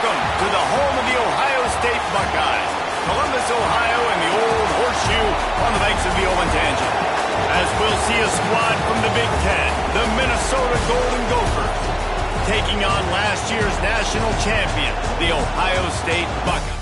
Welcome to the home of the Ohio State Buckeyes, Columbus, Ohio, and the old horseshoe on the banks of the Olentangy. As we'll see a squad from the Big Ten, the Minnesota Golden Gophers, taking on last year's national champion, the Ohio State Buckeyes.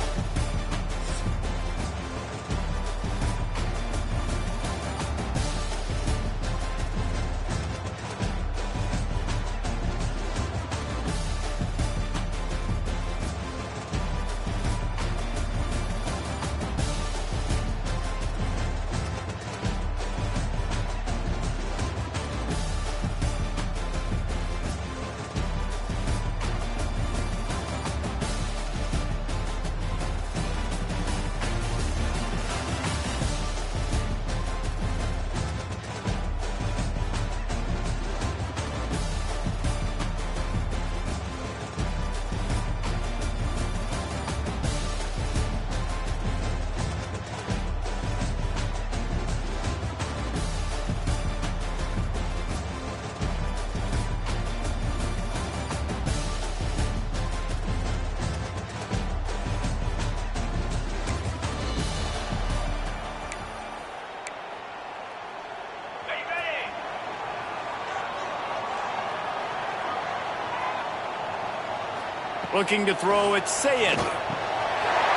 Looking to throw, it's Sayed.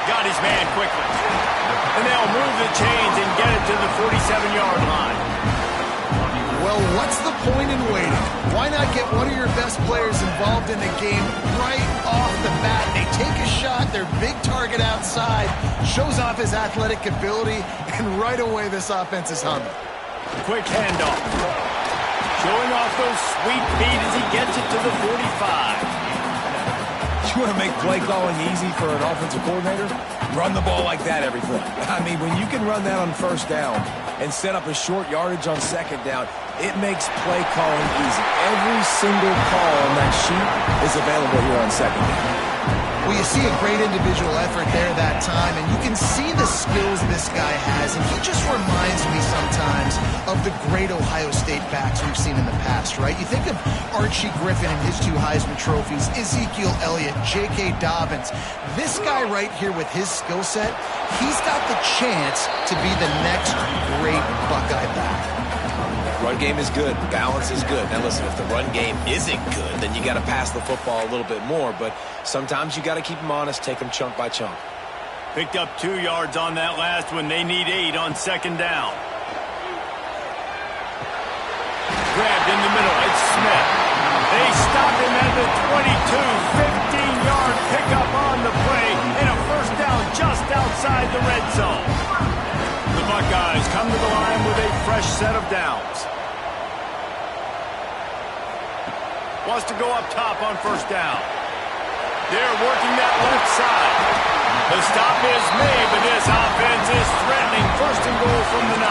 Got his man quickly. And they'll move the chains and get it to the 47-yard line. Well, what's the point in waiting? Why not get one of your best players involved in the game right off the bat? They take a shot, their big target outside, shows off his athletic ability, and right away this offense is humming. Quick handoff. Showing off those sweet feet as he gets it to the 45. You want to make play calling easy for an offensive coordinator? Run the ball like that every play. I mean, when you can run that on first down and set up a short yardage on second down, it makes play calling easy. Every single call on that sheet is available here on second down. Well, you see a great individual effort there that time, and you can see the skills this guy has, and he just reminds me sometimes of the great Ohio State backs we've seen in the past, right? You think of Archie Griffin and his 2 Heisman trophies, Ezekiel Elliott, J.K. Dobbins. This guy right here with his skill set, he's got the chance to be the next great Buckeye back. Run game is good. Balance is good. Now listen, if the run game isn't good, then you got to pass the football a little bit more. But sometimes you got to keep them honest, take them chunk by chunk. Picked up 2 yards on that last one. They need 8 on second down. Grabbed in the middle. It's Smith. They stop him at the 22. 15-yard pickup on the play and a first down just outside the red zone. The Buckeyes come to the line with a fresh set of downs. Wants to go up top on first down. They're working that left side. The stop is made, but this offense is threatening. First and goal from the 9.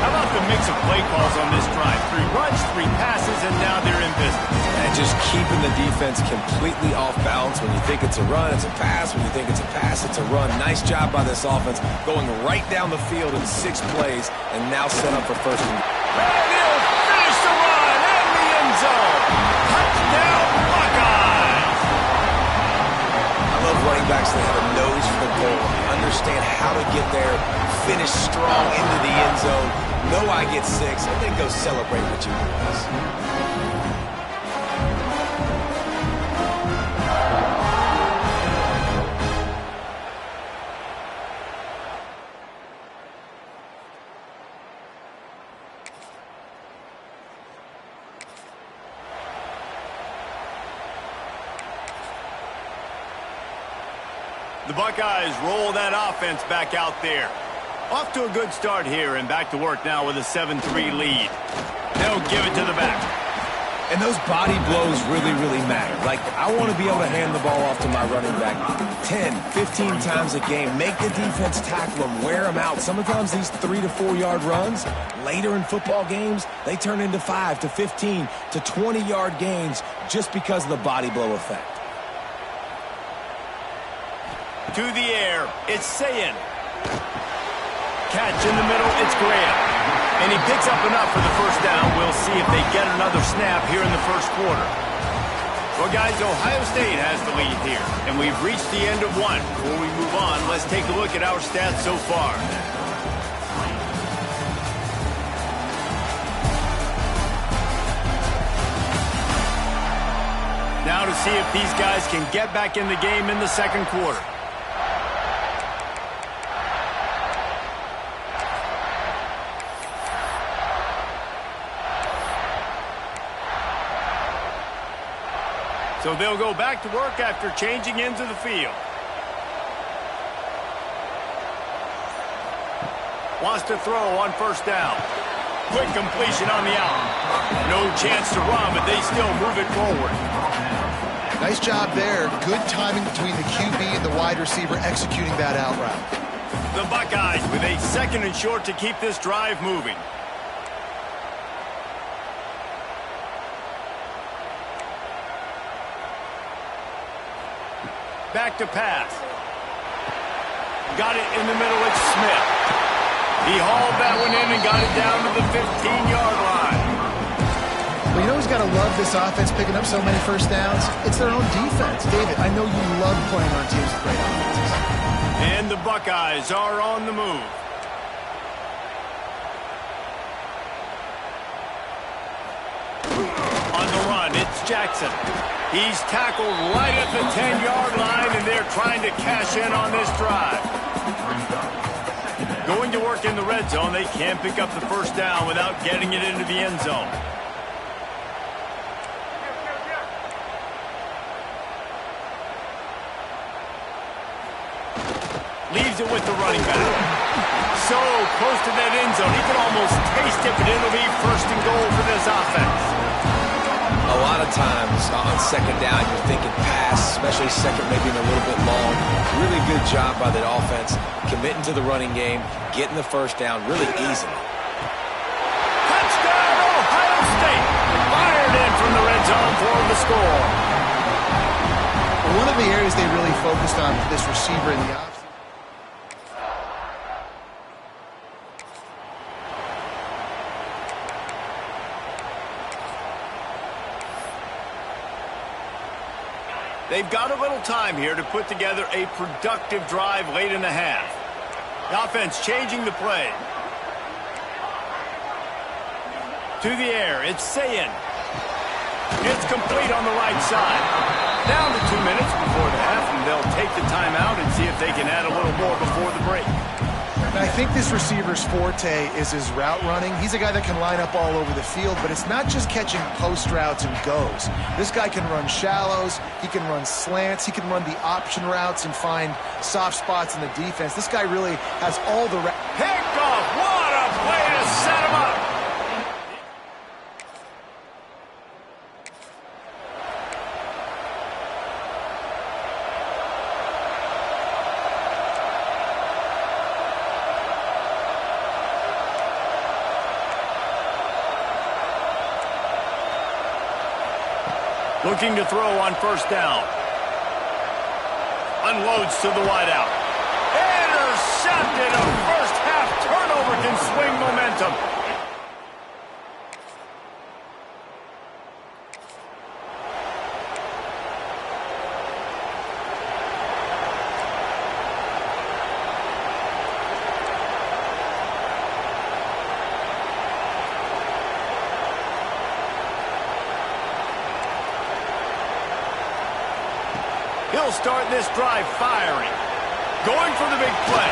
How about the mix of play calls on this drive? 3 runs, 3 passes, and now they're in business. And just keeping the defense completely off balance. When you think it's a run, it's a pass. When you think it's a pass, it's a run. Nice job by this offense, going right down the field in 6 plays, and now set up for first and goal. And he'll finish the run in the end zone. Touchdown, Buckeyes! I love running backs that have a nose for the goal. They understand how to get there, finish strong into the end zone, know I get 6, and then go celebrate with you boys. The Buckeyes roll that offense back out there. Off to a good start here and back to work now with a 7-3 lead. They'll give it to the back. And those body blows really, really matter. Like, I want to be able to hand the ball off to my running back 10, 15 times a game. Make the defense tackle them, wear them out. Sometimes these 3 to 4 yard runs, later in football games, they turn into 5 to 15 to 20 yard gains just because of the body blow effect. To the air, it's Sayed. Catch in the middle, it's Graham. And he picks up enough for the first down. We'll see if they get another snap here in the first quarter. Well, guys, Ohio State has the lead here, and we've reached the end of one. Before we move on, let's take a look at our stats so far. Now to see if these guys can get back in the game in the second quarter. So they'll go back to work after changing into the field. Wants to throw on first down. Quick completion on the out. No chance to run, but they still move it forward. Nice job there. Good timing between the QB and the wide receiver executing that out route. The Buckeyes with a 2nd and short to keep this drive moving. Back to pass. Got it in the middle. It's Smith. He hauled that one in and got it down to the 15-yard line. Well, you know who's got to love this offense picking up so many first downs? It's their own defense. David, I know you love playing on teams with great offenses. And the Buckeyes are on the move. On the run, it's Jackson. He's tackled right at the 10-yard line, and they're trying to cash in on this drive. Going to work in the red zone, they can't pick up the first down without getting it into the end zone. Leaves it with the running back. So close to that end zone, he can almost taste it, but it'll be 1st and goal for this offense. A lot of times on second down, you're thinking pass, especially second, maybe a little bit long. Really good job by the offense, committing to the running game, getting the first down really easily. Touchdown, Ohio State! Fired in from the red zone for the score. One of the areas they really focused on with this receiver in the offense. They've got a little time here to put together a productive drive late in the half. The offense changing the play. To the air, it's Sayin. It's complete on the right side. Down to 2 minutes before the half, and they'll take the timeout and see if they can add a little more before the break. And I think this receiver's forte is his route running. He's a guy that can line up all over the field, but it's not just catching post routes and goes. This guy can run shallows, he can run slants, he can run the option routes and find soft spots in the defense. This guy really has all the... Picked off! What a play to set him up! Looking to throw on first down. Unloads to the wideout. Intercepted. A first half turnover can swing momentum. He'll start this drive firing. Going for the big play.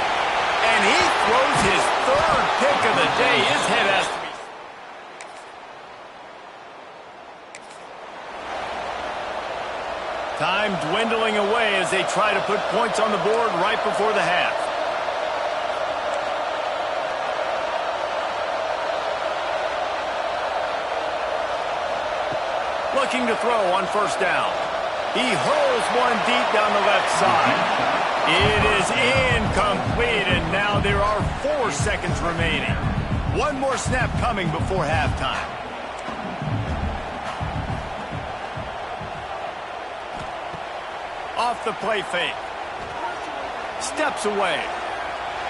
And he throws his 3rd pick of the day. His head has to be... Time dwindling away as they try to put points on the board right before the half. Looking to throw on first down. He hurls one deep down the left side. It is incomplete, and now there are 4 seconds remaining. One more snap coming before halftime. Off the play fake. Steps away.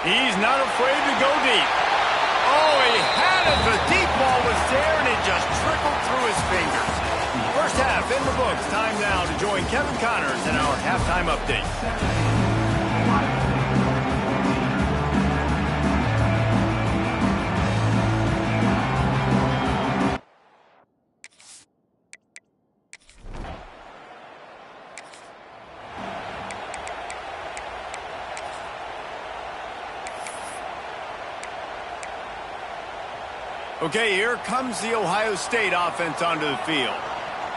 He's not afraid to go deep. Oh, he had it. The deep ball was there, and it just trickled through his fingers. First half half in the books. Time now to join Kevin Connors in our halftime update. Okay, here comes the Ohio State offense onto the field.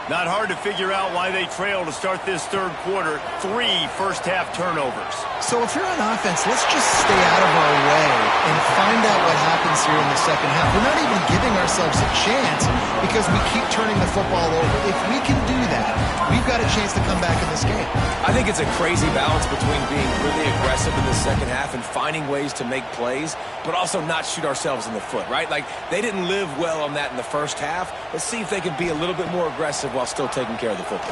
Not hard to figure out why they trail to start this third quarter. 3 first-half turnovers. So if you're on offense, let's just stay out of our way and find out what happens here in the second half. We're not even giving ourselves a chance because we keep turning the football over. If we can do that, we've got a chance to come back in this game. I think it's a crazy balance between being really aggressive in the second half and finding ways to make plays, but also not shoot ourselves in the foot, right? Like, they didn't live well on that in the first half. Let's see if they can be a little bit more aggressive while still taking care of the football.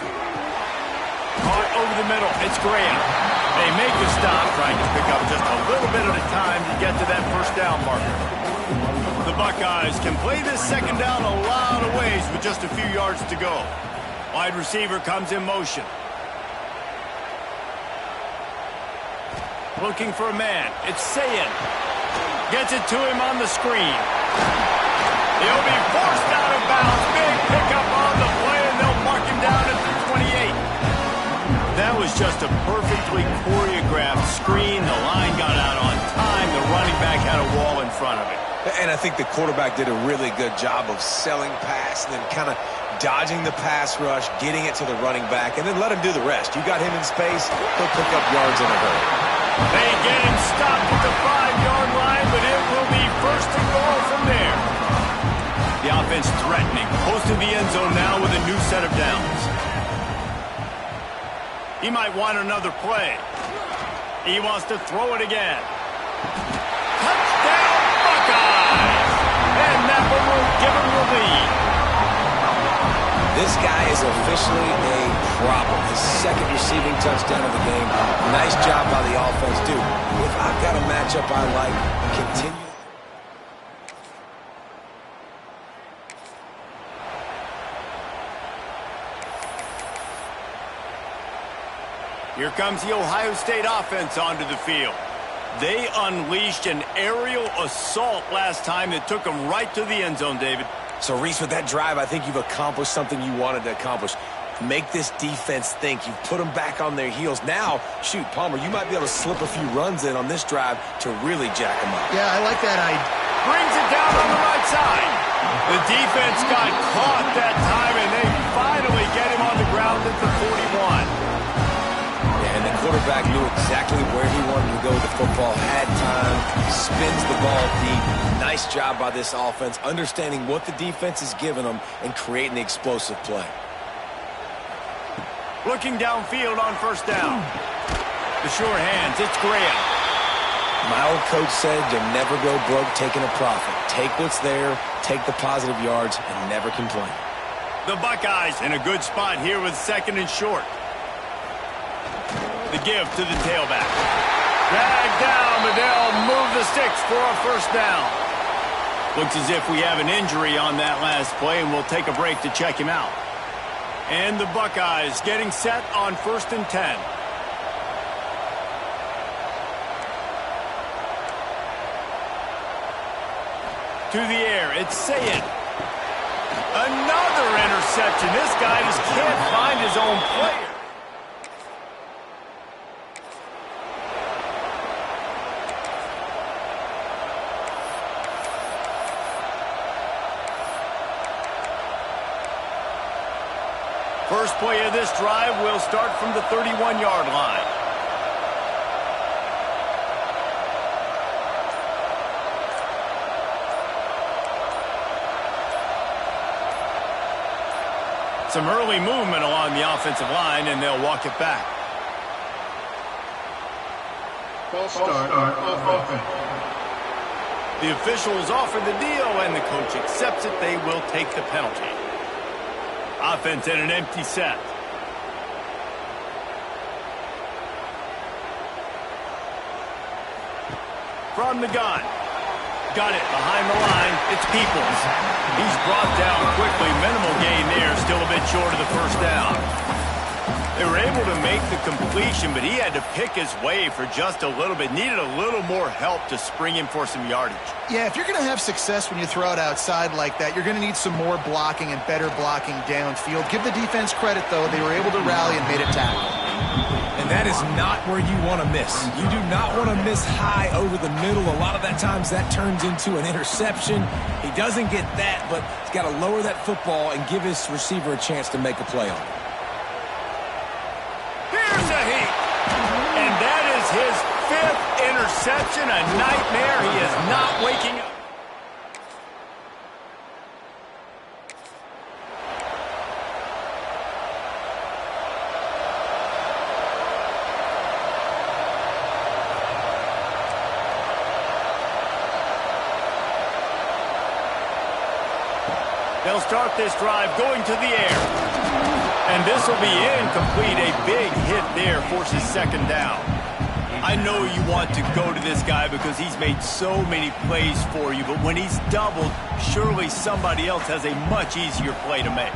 Caught over the middle. It's Graham. They make the stop, trying to pick up just a little bit at a time to get to that first down marker. The Buckeyes can play this second down a lot of ways with just a few yards to go. Wide receiver comes in motion. Looking for a man. It's Sayin. Gets it to him on the screen. He'll be forced out of bounds. Big pickup on the play, and they'll mark him down at the 28. That was just a perfectly choreographed screen. The line got out on time. The running back had a wall in front of it. And I think the quarterback did a really good job of selling pass and then kind of dodging the pass rush, getting it to the running back, and then let him do the rest. You got him in space, he'll pick up yards in a hurry. They get him stopped at the 5-yard line, but it will be first and goal from there. The offense threatening, close to the end zone now with a new set of downs. He might want another play. He wants to throw it again. Touchdown, Buckeyes! And that one will give him the lead. This guy is officially a problem. His second receiving touchdown of the game. Nice job by the offense, dude. If I've got a matchup I like, continue. Here comes the Ohio State offense onto the field. They unleashed an aerial assault last time that took them right to the end zone, David. So, Reese, with that drive, I think you've accomplished something you wanted to accomplish. Make this defense think. You've put them back on their heels. Now, shoot, Palmer, you might be able to slip a few runs in on this drive to really jack them up. Yeah, I like that idea. Brings it down on the right side. The defense got caught that time, and they finally get him on the ground at the 41. And the quarterback knew exactly where he wanted to go with the football, had time, spins the ball deep. Nice job by this offense, understanding what the defense is giving them and creating the explosive play. Looking downfield on first down. The sure hands, it's Graham. My old coach said you'll never go broke taking a profit. Take what's there, take the positive yards, and never complain. The Buckeyes in a good spot here with second and short. The give to the tailback. Dragged down, but they'll move the sticks for a first down. Looks as if we have an injury on that last play, and we'll take a break to check him out. And the Buckeyes getting set on 1st and 10. To the air, it's Sayin. Another interception. This guy just can't find his own player. First play of this drive will start from the 31-yard line. Some early movement along the offensive line, and they'll walk it back. False start on offense. The officials offer the deal, and the coach accepts it. They will take the penalty. Offense in an empty set. From the gun. Got it behind the line. It's Peoples. He's brought down quickly. Minimal gain there. Still a bit short of the first down. They were able to make the completion, but he had to pick his way for just a little bit. Needed a little more help to spring him for some yardage. Yeah, if you're going to have success when you throw it outside like that, you're going to need some more blocking and better blocking downfield. Give the defense credit, though. They were able to rally and made a tackle. And that is not where you want to miss. You do not want to miss high over the middle. A lot of that times that turns into an interception. He doesn't get that, but he's got to lower that football and give his receiver a chance to make a play on it. Here's a heat. And that is his 5th interception. A nightmare. He is not waking up. They'll start this drive going to the air. And this will be incomplete. A big hit there forces second down. I know you want to go to this guy because he's made so many plays for you, but when he's doubled, surely somebody else has a much easier play to make.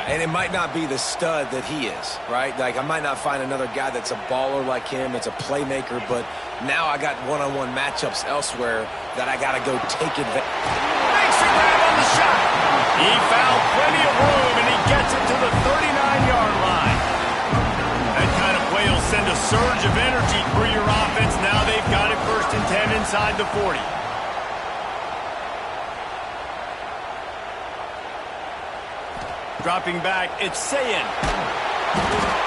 And it might not be the stud that he is, right? Like, I might not find another guy that's a baller like him, that's a playmaker, but now I got one-on-one matchups elsewhere that I got to go take advantage. Makes a grab on the shot. He found plenty of room, and he gets it to the 39-yard line. That kind of play will send a surge of energy through your offense. Now they've got it 1st and 10 inside the 40. Dropping back, it's Sayin.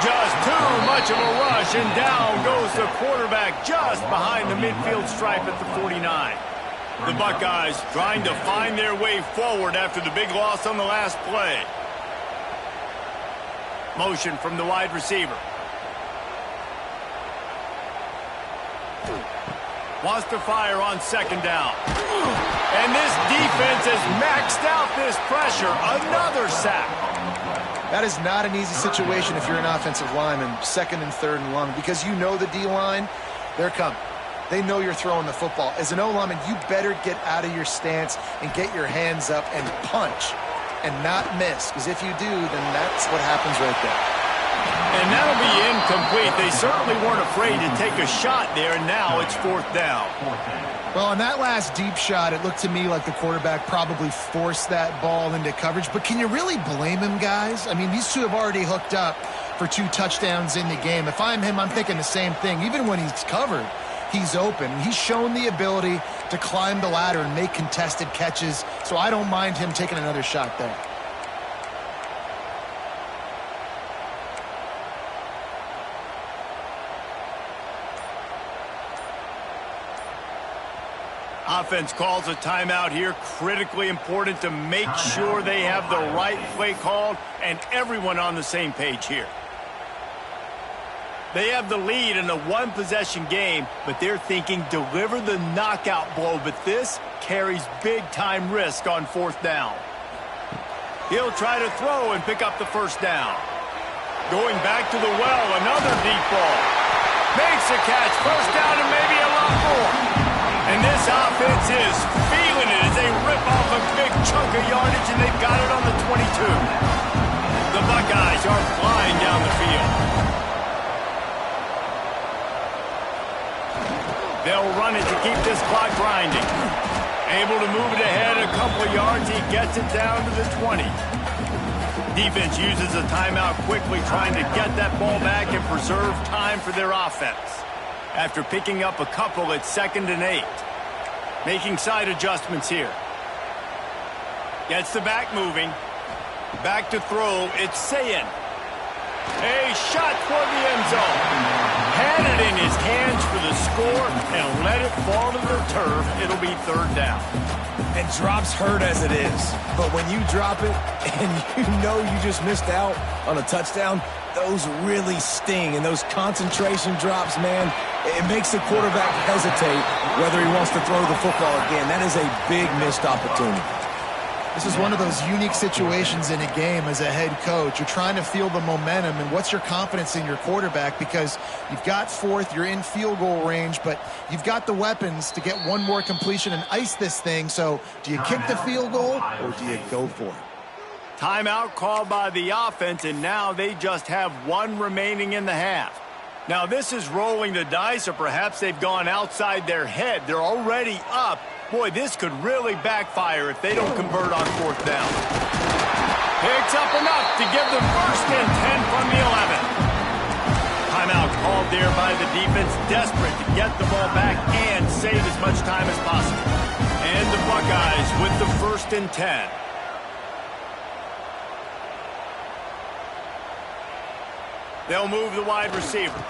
Just too much of a rush, and down goes the quarterback just behind the midfield stripe at the 49. The Buckeyes trying to find their way forward after the big loss on the last play. Motion from the wide receiver. Wants to fire on 2nd down. And this defense has maxed out this pressure. Another sack. That is not an easy situation if you're an offensive lineman, 2nd and 3rd and long, because you know the D-line, they're coming. They know you're throwing the football. As an O-lineman, you better get out of your stance and get your hands up and punch and not miss, because if you do, then that's what happens right there. And that'll be incomplete. They certainly weren't afraid to take a shot there, and now it's 4th down. Well, on that last deep shot, it looked to me like the quarterback probably forced that ball into coverage. But can you really blame him, guys? I mean, these two have already hooked up for 2 touchdowns in the game. If I'm him, I'm thinking the same thing. Even when he's covered, he's open. He's shown the ability to climb the ladder and make contested catches, so I don't mind him taking another shot there. Offense calls a timeout here. Critically important to make sure they have the right play called and everyone on the same page here. They have the lead in a 1-possession game, but they're thinking deliver the knockout blow, but this carries big-time risk on 4th down. He'll try to throw and pick up the 1st down. Going back to the well, another deep ball. Makes a catch, 1st down and maybe a lot more. And this offense is feeling it as they rip off a big chunk of yardage, and they've got it on the 22. The Buckeyes are flying down the field. They'll run it to keep this clock grinding. Able to move it ahead a couple of yards. He gets it down to the 20. Defense uses a timeout quickly, trying to get that ball back and preserve time for their offense. After picking up a couple at 2nd and 8. Making side adjustments here. Gets the back moving. Back to throw. It's Sayin. A shot toward the end zone. Had it in his hands for the score and let it fall to the turf. It'll be 3rd down. And drops hurt as it is. But when you drop it and you know you just missed out on a touchdown, those really sting. And those concentration drops, man, it makes the quarterback hesitate whether he wants to throw the football again. That is a big missed opportunity. This is one of those unique situations in a game as a head coach. You're trying to feel the momentum, and what's your confidence in your quarterback, because you've got fourth, you're in field goal range, but you've got the weapons to get one more completion and ice this thing. So do you kick the field goal or do you go for it? Timeout called by the offense, and now they just have one remaining in the half. Now this is rolling the dice, or perhaps they've gone outside their head. They're already up. Boy, this could really backfire if they don't convert on fourth down. Picks up enough to give them first and 10 from the 11. Timeout called there by the defense, desperate to get the ball back and save as much time as possible. And the Buckeyes with the first and 10. They'll move the wide receiver.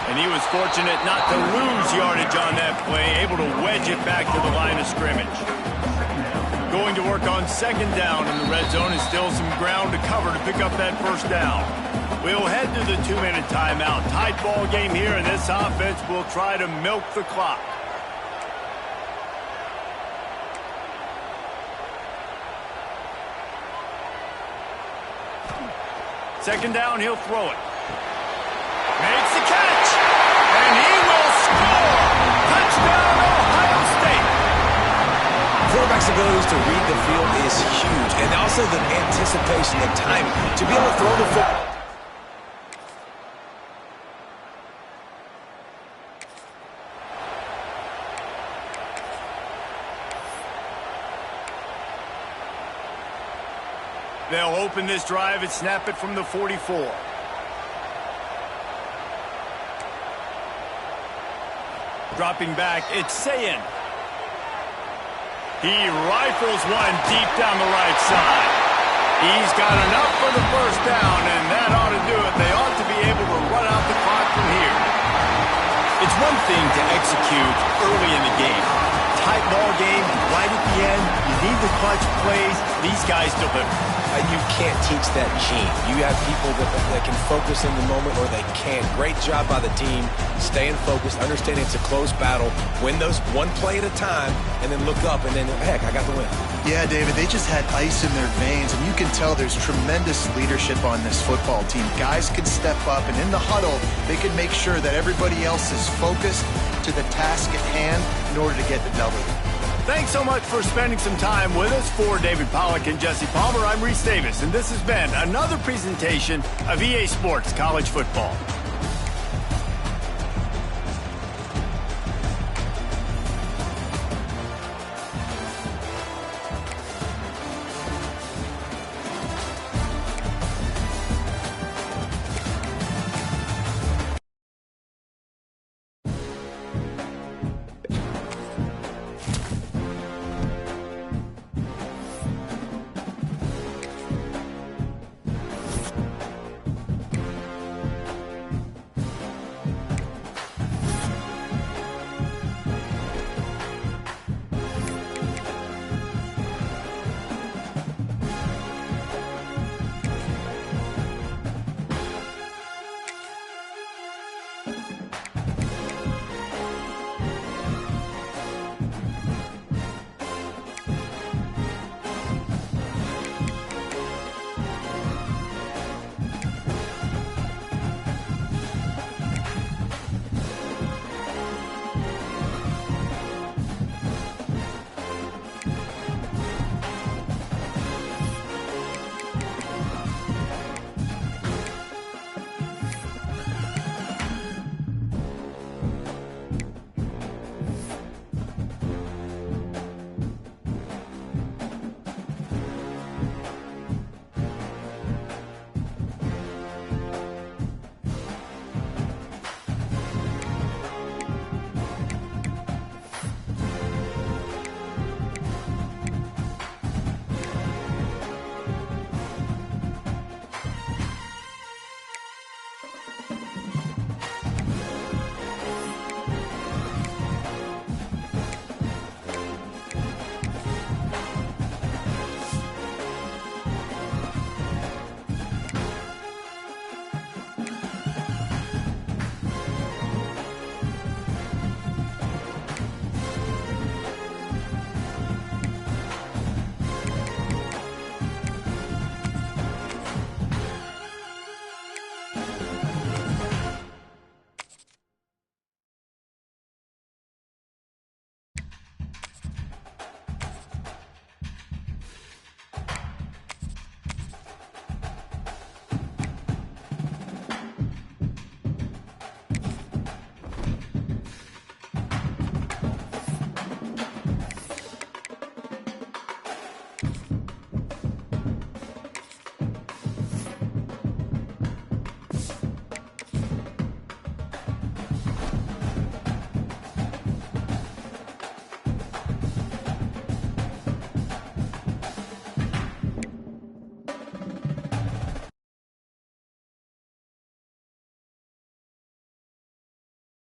And he was fortunate not to lose yardage on that play, able to wedge it back to the line of scrimmage. Going to work on second down in the red zone, is still some ground to cover to pick up that first down. We'll head to the 2-minute timeout. Tight ball game here, and this offense will try to milk the clock. Second down, he'll throw it. Makes the catch, and he will score! Touchdown, Ohio State! Quarterback's abilities to read the field is huge, and also the anticipation and time to be able to throw the football. They'll open this drive and snap it from the 44. Dropping back, it's Sayin. He rifles one deep down the right side. He's got enough for the first down, and that ought to do it. They ought to be able to run out the clock from here. It's one thing to execute early in the game. Tight ball game, right at the end, you need the clutch plays. These guys deliver. You can't teach that gene. You have people that can focus in the moment, or they can't. Great job by the team, staying focused, understanding it's a close battle, win those one play at a time, and then look up, and then, heck, I got the win. Yeah, David, they just had ice in their veins, and you can tell there's tremendous leadership on this football team. Guys can step up, and in the huddle, they can make sure that everybody else is focused to the task at hand in order to get the W. Thanks so much for spending some time with us. For David Pollack and Jesse Palmer, I'm Reese Davis, and this has been another presentation of EA Sports College Football.